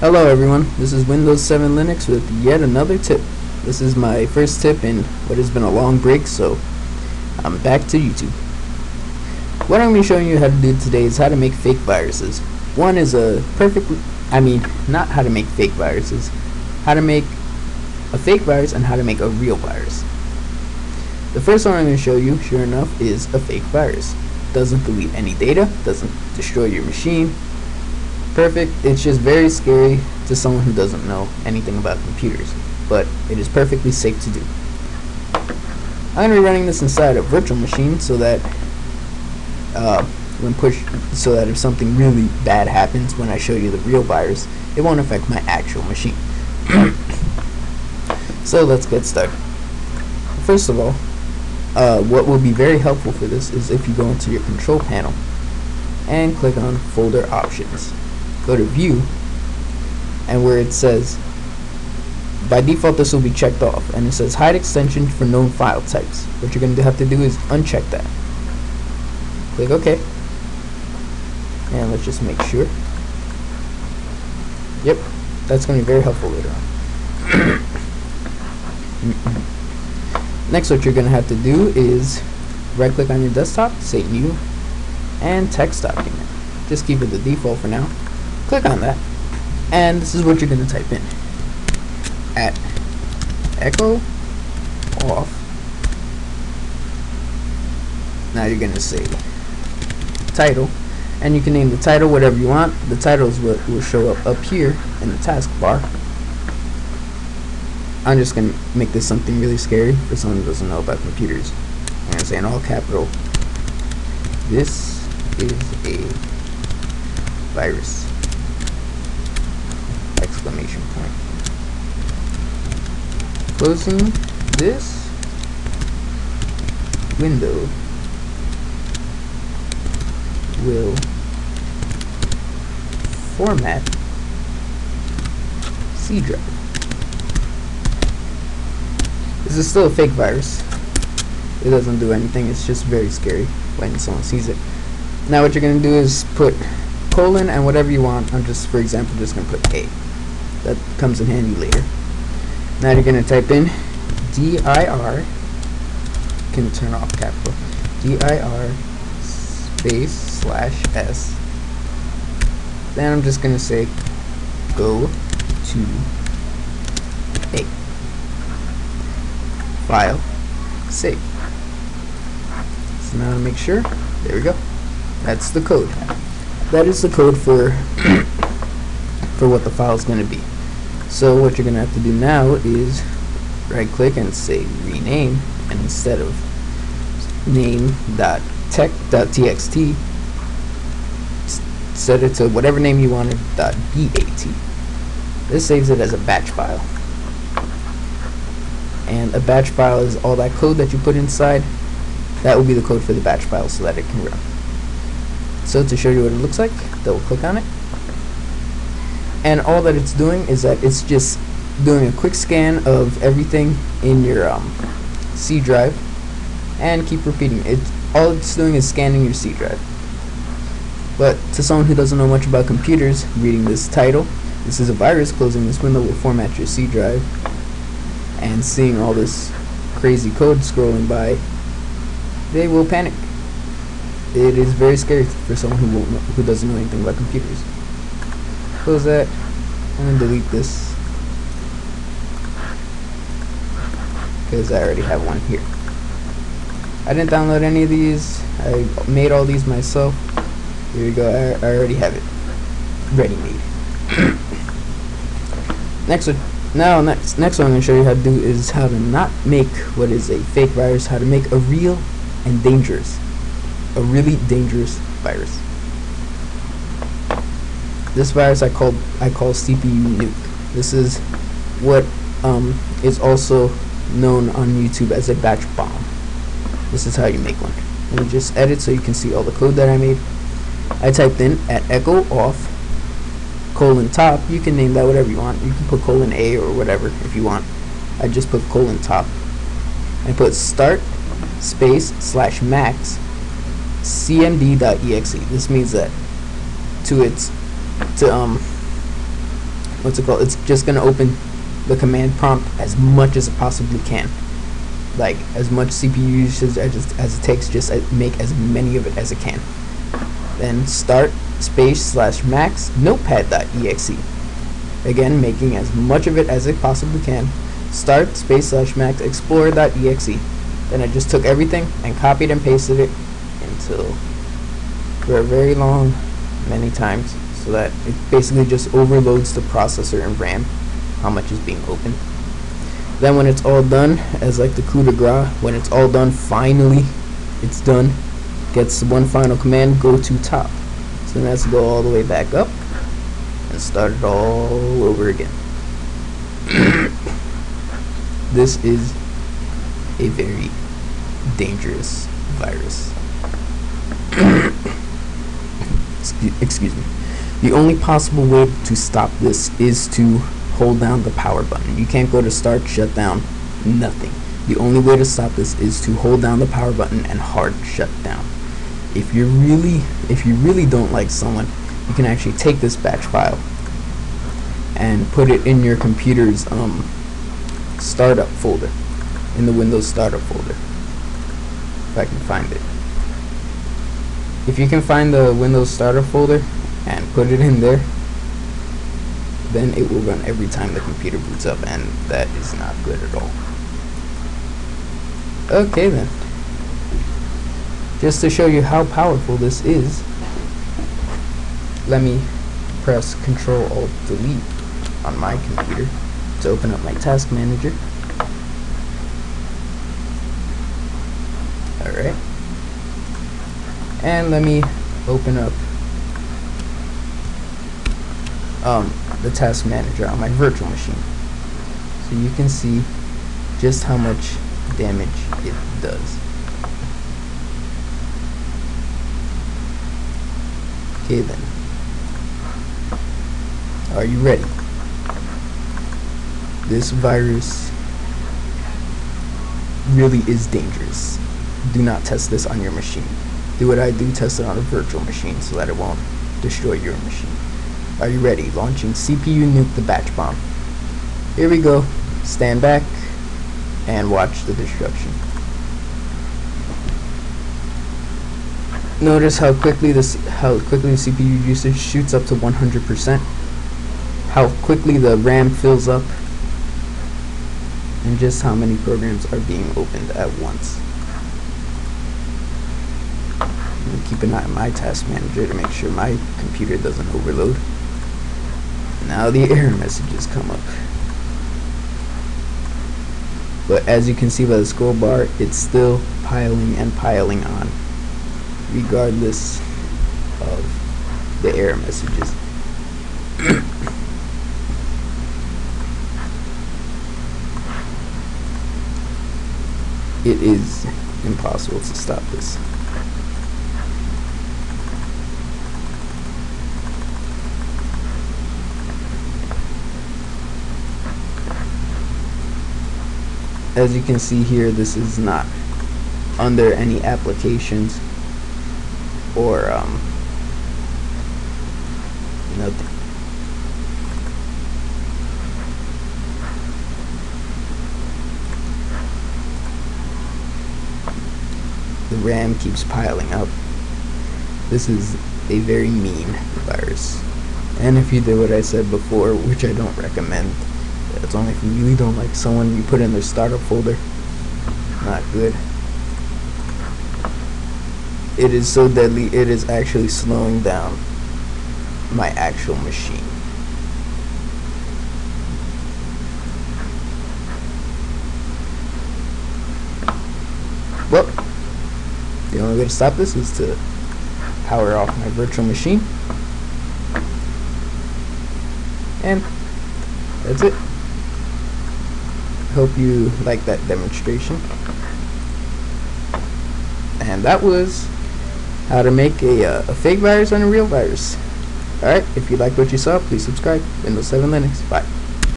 Hello everyone, this is Windows 7 Linux with yet another tip. This is my first tip in what has been a long break, so I'm back to YouTube. What I'm going to be showing you how to do today is how to make fake viruses. One is not how to make fake viruses, how to make a fake virus and how to make a real virus. The first one I'm going to show you, sure enough, is a fake virus. Doesn't delete any data, doesn't destroy your machine. Perfect. It's just very scary to someone who doesn't know anything about computers, but it is perfectly safe to do. I'm going to be running this inside a virtual machine so that if something really bad happens when I show you the real virus, it won't affect my actual machine. So let's get started. First of all, what will be very helpful for this is if you go into your control panel and click on folder options. Go to view, and where it says, by default this will be checked off, and it says hide extension for known file types. What you're going to have to do is uncheck that. Click OK, and let's just make sure. Yep, that's going to be very helpful later on. Next, what you're going to have to do is right click on your desktop, say new, and text document. Just keep it the default for now. Click on that, and this is what you're going to type in. At echo off. Now you're going to say title, and you can name the title whatever you want. The title is what will show up here in the taskbar. I'm just going to make this something really scary for someone who doesn't know about computers. I'm going to say in all capital, this is a virus! Exclamation point. Closing this window will format C drive. This is still a fake virus. It doesn't do anything. It's just very scary when someone sees it. Now what you're going to do is put colon and whatever you want. I'm just, for example, just going to put A. That comes in handy later. Now you're going to type in dir, can turn off capital, dir space /s. Then I'm just going to say go to A. File, save. So now to make sure, there we go. That's the code. That is the code for what the file is going to be. So what you're going to have to do now is right click and say rename, and instead of name.tech.txt, set it to whatever name you wanted, .bat. This saves it as a batch file. And a batch file is all that code that you put inside. That will be the code for the batch file so that it can run. So to show you what it looks like, double click on it. And all that it's doing is that it's just doing a quick scan of everything in your C drive, and keep repeating it. All it's doing is scanning your C drive. But to someone who doesn't know much about computers, reading this title, this is a virus, closing this window will format your C drive, and seeing all this crazy code scrolling by, they will panic. It is very scary for someone who doesn't know anything about computers. Close that, and then delete this, because I already have one here. I didn't download any of these. I made all these myself. Here you go. I already have it ready made. Next one I'm going to show you how to do is how to not make what is a fake virus, how to make a real and dangerous, a really dangerous virus. This virus I call CPU nuke. This is what is also known on YouTube as a batch bomb. This is how you make one. Let me just edit so you can see all the code that I made. I typed in at echo off colon top. You can name that whatever you want. You can put colon A or whatever if you want. I just put colon top. I put start space /max cmd.exe. This means that to what's it called? It's just gonna open the command prompt as much as it possibly can. Like as much CPU usage as it takes, just make as many of it as it can. Then start space/max notepad.exe. Again, making as much of it as it possibly can. Start space/max explorer.exe. Then I just took everything and copied and pasted it until for a very long, many times, so that it basically just overloads the processor and RAM how much is being opened. Then when it's all done, as like the coup de grace, when it's all done, finally it's done, gets one final command, go to top. So then it has to go all the way back up and start it all over again. This is a very dangerous virus. Excuse me. The only possible way to stop this is to hold down the power button. You can't go to start, shut down, nothing. The only way to stop this is to hold down the power button and hard shut down. If you really don't like someone, you can actually take this batch file and put it in your computer's startup folder, in the Windows startup folder, if I can find it. If you can find the Windows startup folder and put it in there, then it will run every time the computer boots up, and that is not good at all. Okay then, just to show you how powerful this is, let me press Ctrl-Alt-Delete on my computer to open up my task manager. Alright, and let me open up the task manager on my virtual machine, so you can see just how much damage it does. Okay then, are you ready? This virus really is dangerous. Do not test this on your machine. Do what I do, test it on a virtual machine so that it won't destroy your machine. Are you ready? Launching CPU nuke the batch bomb. Here we go. Stand back and watch the destruction. Notice how quickly the CPU usage shoots up to 100%. How quickly the RAM fills up, and just how many programs are being opened at once. Keep an eye on my task manager to make sure my computer doesn't overload. Now the error messages come up. But as you can see by the scroll bar, it's still piling and piling on, regardless of the error messages. It is impossible to stop this. As you can see here, this is not under any applications or nothing. The RAM keeps piling up. This is a very mean virus. And if you did what I said before, which I don't recommend, it's only if you really don't like someone, you put in their startup folder. Not good. It is so deadly, it is actually slowing down my actual machine. Well, the only way to stop this is to power off my virtual machine. And that's it. Hope you like that demonstration. And that was how to make a fake virus on a real virus. Alright, if you liked what you saw, please subscribe. Windows 7 Linux. Bye.